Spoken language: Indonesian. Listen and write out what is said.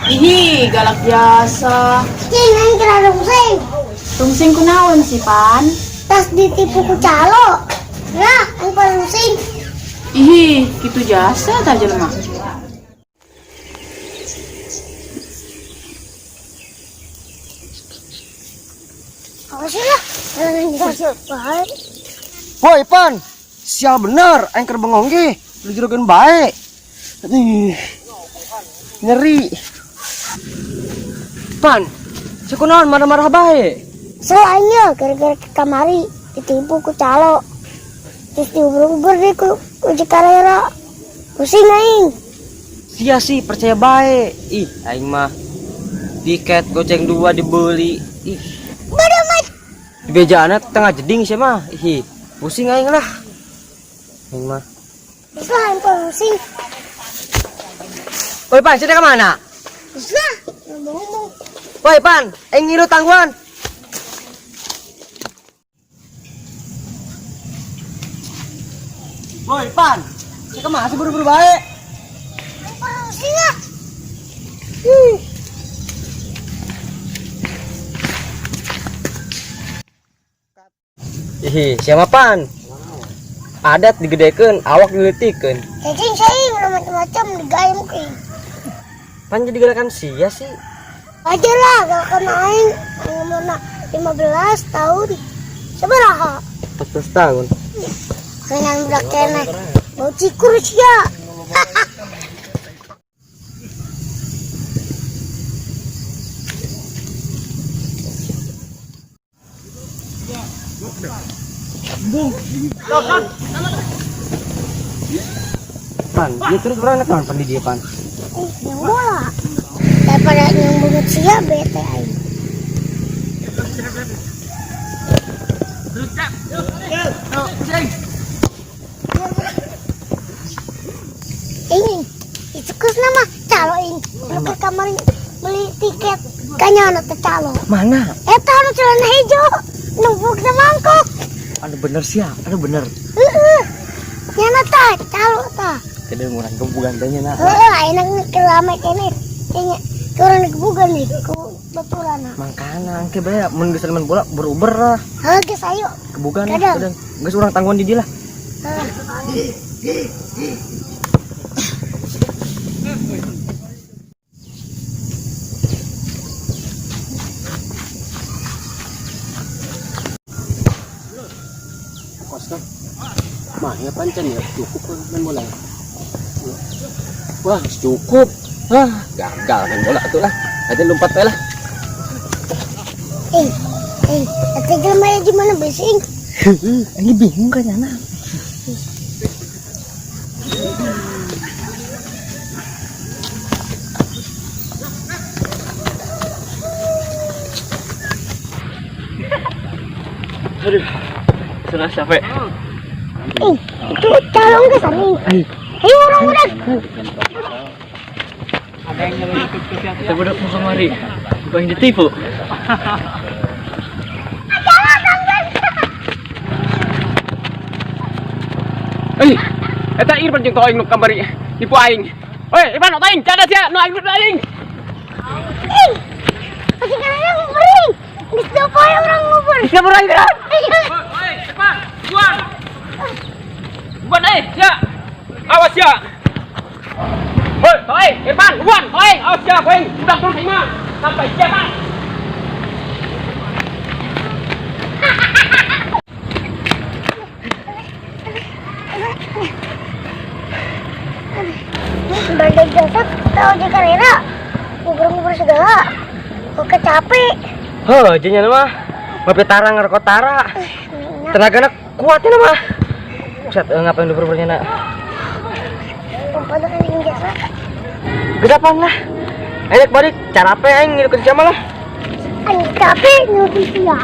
Ih, galak biasa. Cing, aing kira rungsing. Tungsing kunaon si Pan? Tas ditipu ku calo. Ya, aing rungsing. Ih, gitu jasa ta jelema. Awas lah, jangan dikasih baik. Woi Pan, sial bener, aing keur bengong ge, lu juragan bae. Aduh, nyeri. Pan, sakunaon marah-marah bae. Soalnya gara-gara ke kamari ditipu ku calo. Terus diuber-uber deh ku Cikarera. Pusing aing. Sia sih percaya bae. Ih, aing mah tiket goceng 2 dibeli. Ih, Bodoh amat. di bejaana tengah jeding sih mah. Ih, pusing aing lah. Aing mah. Terus lah aing pusing. Woi Pan, sini kemana? Terus lah, ngomong-ngomong. Woi Pan, aing ngilu tangguhan. Woi Pan, sini kemana sih buru-buru bae? Aing pusing lah. Ih, siapa Pan? Adat digedekeun, awak dilitikeun. Cacing saya udah macam-macam digayam kayak. Pan jadi gerakan sia sih. Wajar lah, gak kena aing. Aing mana 15 tahun. Sabaraha? 14 tahun. Kalian budak kene. Bau cikur sia. Pan, dia terus orang kawan Pan di dia Pan. Yang bola. Daripada yang bungut sia bete aing. Ini itu kus nama calo ini. Lu ke kamar beli tiket kanya anak calo. Mana? Eta anu celana hijau numpuk na mangkok. Ada bener sih, ada bener. Nyana ta calo ta. Kedai murah kebugan tanya nak. Enak kerame kene. Kayaknya kurang kebugan nih ku baturan. Mangkana angke bae mun geus main bola beruber lah. Geus ayo. Kebugan Kadang. kadang. Geus urang tangguhan di dia lah. Kosong. Mah ya pancen ya cukup main bola. Wah, cukup. Gagal main bola tuh lah. Aja lompat bae lah. Eta gelmanya gimana besing? Ini bingung kan anak. Aduh, sudah capek. Itu calon ke sana. Ayo orang budak. Kita budak mau kemari. Bukan yang ditipu. Eta Irfan jeung aing nu kamari tipu aing. Woi, Irfan aing, cada sia nu aing aing. Kasih kalian ngubering. Geus teu poe orang ngubur. Bisa murah ira. Woi, Irfan, buan. Buan ya. Awas ya. Woi, Irfan, buan, awas ya, sudah turun lima sampai jam. Badai jasa tahu di karena ngubur-ngubur segala. Kok capek. Jenya mah bape tarang ngareko tara. Tenagana kuat ya mah. Buset, ngapain lu berbernya nak? Pada kan yang jasa. Gedapan lah. Enak balik cara apa aing ngilu kerja malah. Aing capek nyuci sia.